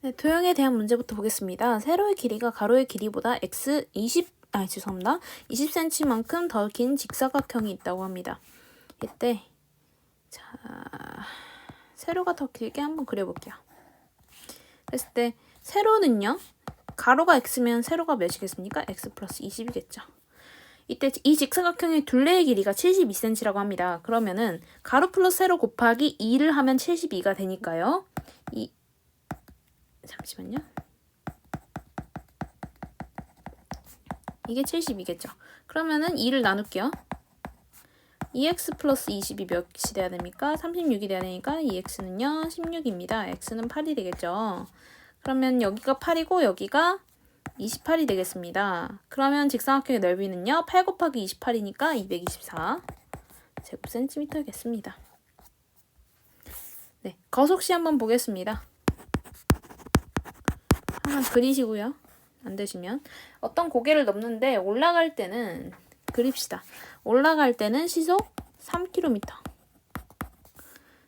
네, 도형에 대한 문제부터 보겠습니다. 세로의 길이가 가로의 길이보다 죄송합니다. 20cm만큼 더 긴 직사각형이 있다고 합니다. 이때 자, 세로가 더 길게 한번 그려볼게요. 그랬을 때 세로는요. 가로가 x면 세로가 몇이겠습니까? x 플러스 20이겠죠. 이때 이 직사각형의 둘레의 길이가 72cm라고 합니다. 그러면은 가로 플러스 세로 곱하기 2를 하면 72가 되니까요. 잠시만요. 이게 72겠죠. 그러면은 2를 나눌게요. 2x 플러스 20이 몇이 돼야 됩니까? 36이 돼야 되니까 2x는요 16입니다. x는 8이 되겠죠. 그러면 여기가 8이고 여기가 28이 되겠습니다. 그러면 직사각형의 넓이는요 8 곱하기 28이니까 224 제곱센티미터겠습니다. 네, 거속시 한번 보겠습니다. 하나 그리시고요. 안 되시면 어떤 고개를 넘는데 올라갈 때는 그립시다. 올라갈 때는 시속 3km.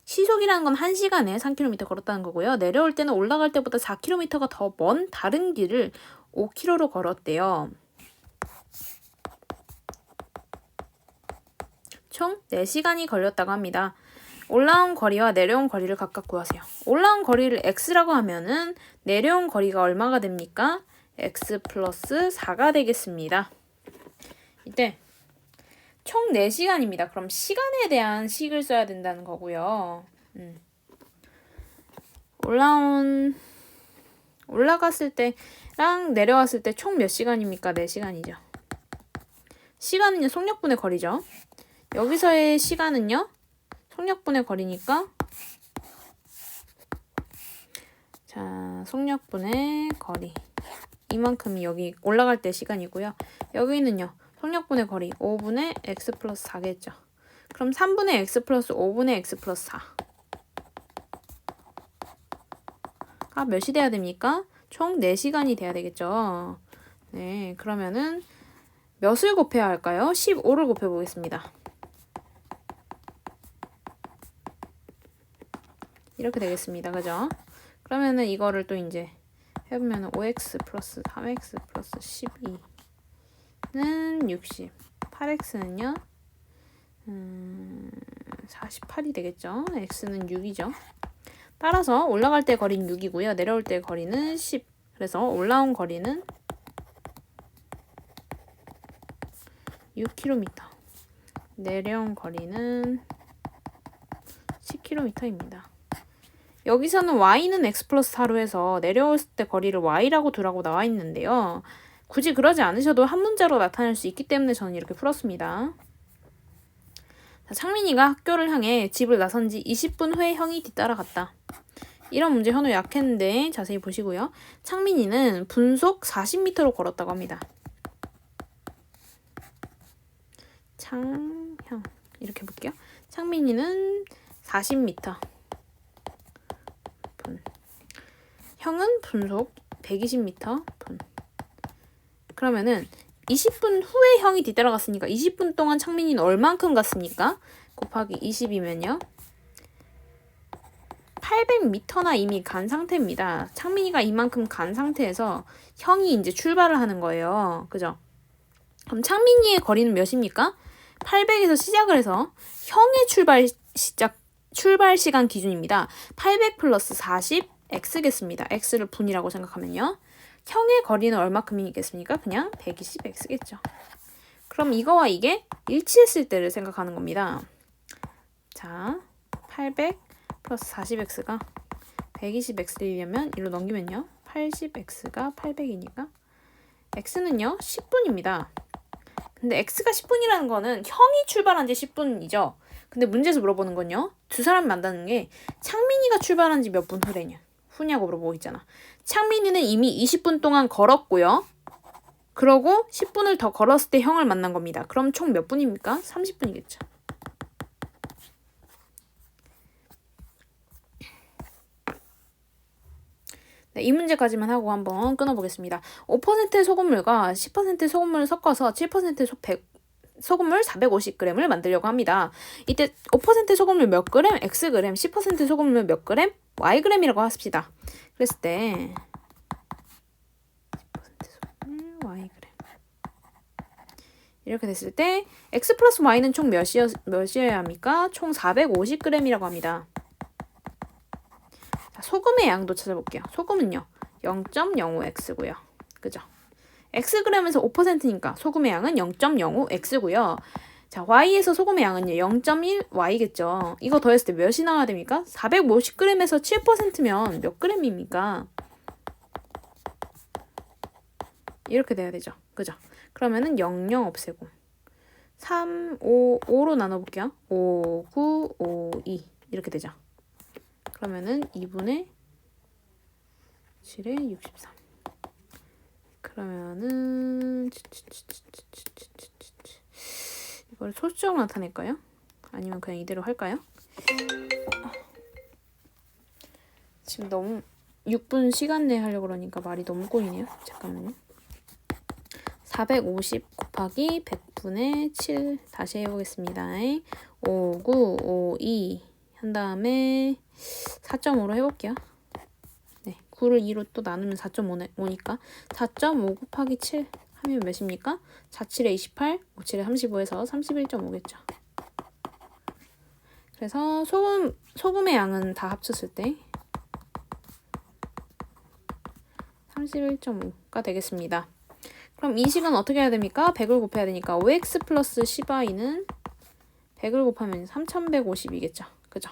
시속이라는 건 1시간에 3km 걸었다는 거고요. 내려올 때는 올라갈 때보다 4km가 더 먼 다른 길을 5km로 걸었대요. 총 4시간이 걸렸다고 합니다. 올라온 거리와 내려온 거리를 각각 구하세요. 올라온 거리를 x라고 하면은 내려온 거리가 얼마가 됩니까? x 플러스 4가 되겠습니다. 이때 총 4시간입니다. 그럼 시간에 대한 식을 써야 된다는 거고요. 올라갔을 때랑 내려왔을 때 총 몇 시간입니까? 4시간이죠. 시간은요, 속력분의 거리죠. 여기서의 시간은요, 속력분의 거리니까 자, 속력분의 거리 이만큼이 여기 올라갈 때 시간이고요. 여기는요, 속력분의 거리 5분의 x 플러스 4겠죠. 그럼 3분의 x 플러스 5분의 x 플러스 4가 몇이 돼야 됩니까? 총 4시간이 돼야 되겠죠. 네, 그러면은 몇을 곱해야 할까요? 15를 곱해보겠습니다. 이렇게 되겠습니다. 그죠? 그러면은 이거를 또 이제 해보면 5x 플러스 3x 플러스 12는 60. 8x는요? 48이 되겠죠. x는 6이죠. 따라서 올라갈 때 거리는 6이고요. 내려올 때 거리는 10. 그래서 올라온 거리는 6km. 내려온 거리는 10km입니다. 여기서는 y는 x 플러스 4로 해서 내려올 때 거리를 y라고 두라고 나와 있는데요. 굳이 그러지 않으셔도 한 문자로 나타낼 수 있기 때문에 저는 이렇게 풀었습니다. 자, 창민이가 학교를 향해 집을 나선 지 20분 후에 형이 뒤따라갔다. 이런 문제 현우 약했는데 자세히 보시고요. 창민이는 분속 40m로 걸었다고 합니다. 창형 이렇게 볼게요. 창민이는 40m. 형은 분속 120m 분. 그러면은 20분 후에 형이 뒤따라갔으니까 20분 동안 창민이는 얼만큼 갔습니까? 곱하기 20이면요. 800m나 이미 간 상태입니다. 창민이가 이만큼 간 상태에서 형이 이제 출발을 하는 거예요. 그죠? 그럼 창민이의 거리는 몇입니까? 800에서 시작을 해서 형의 출발 시간 기준입니다. 800 플러스 40 x겠습니다. x를 분이라고 생각하면요. 형의 거리는 얼마큼이겠습니까? 그냥 120x겠죠. 그럼 이거와 이게 일치했을 때를 생각하는 겁니다. 자, 800 플러스 40x가 120x이려면 이로 넘기면요. 80x가 800이니까 x는요. 10분입니다. 근데 x가 10분이라는 거는 형이 출발한 지 10분이죠. 근데 문제에서 물어보는 건요. 두 사람이 만나는 게 창민이가 출발한 지 몇 분 후냐고 물어보고 있잖아. 창민이는 이미 20분 동안 걸었고요. 그러고 10분을 더 걸었을 때 형을 만난 겁니다. 그럼 총 몇 분입니까? 30분이겠죠. 네, 이 문제까지만 하고 한번 끊어보겠습니다. 5%의 소금물과 10%의 소금물을 섞어서 7%의 소금물 450g을 만들려고 합니다. 이때 5%의 소금물 몇 그램, x그램, 10%의 소금물 몇 그램, Yg이라고 합시다. 그랬을 때 10% 소금을 Yg. 이렇게 됐을 때 X 플러스 Y는 총 몇이어야 합니까? 총 450g이라고 합니다. 자, 소금의 양도 찾아볼게요. 소금은요. 0.05x고요. 그죠? Xg에서 5%니까 소금의 양은 0.05x고요. 자, Y에서 소금의 양은요. 0.1y겠죠. 이거 더했을 때 몇이 나와야 됩니까? 450g에서 7%면 몇 g입니까? 이렇게 돼야 되죠. 그죠? 그러면은 00 없애고 3, 5로 나눠볼게요. 5, 9, 5, 2 이렇게 되죠. 그러면은 2분의 7에 63. 그러면은 이걸 소수적으로 나타낼까요? 아니면 그냥 이대로 할까요? 지금 너무 6분 시간 내에 하려고 그러니까 말이 너무 꼬이네요. 잠깐만요. 450 곱하기 100분의 7 다시 해보겠습니다. 5, 9, 5, 2 한 다음에 4.5로 해볼게요. 네, 9를 2로 또 나누면 4.5니까 4.5 곱하기 7 하면 몇입니까? 4, 7에 28, 5, 7에 35에서 31.5겠죠. 그래서 소금의 양은 다 합쳤을 때 31.5가 되겠습니다. 그럼 이 식은 어떻게 해야 됩니까? 100을 곱해야 되니까 5x 플러스 10y는 100을 곱하면 3150이겠죠. 그죠?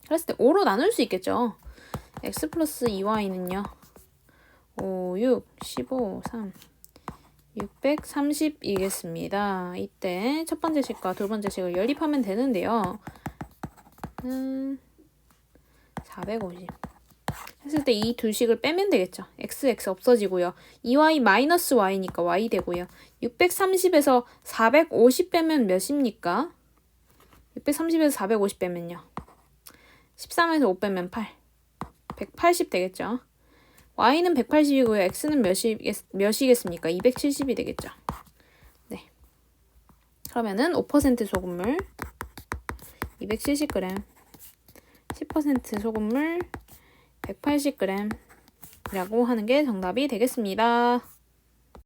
그랬을 때 5로 나눌 수 있겠죠. x 플러스 2y는요. 5, 6, 15, 3, 630이겠습니다. 이때 첫 번째 식과 두 번째 식을 연립하면 되는데요. 450 했을 때 이 두 식을 빼면 되겠죠. x 없어지고요. 2y 마이너스 y니까 y 되고요. 630에서 450 빼면 몇입니까? 630에서 450 빼면요. 13에서 5 빼면 8. 180 되겠죠. y는 180이고요. x는 몇이겠습니까? 270이 되겠죠. 네. 그러면은 5% 소금물 270g, 10% 소금물 180g 이라고 하는 게 정답이 되겠습니다.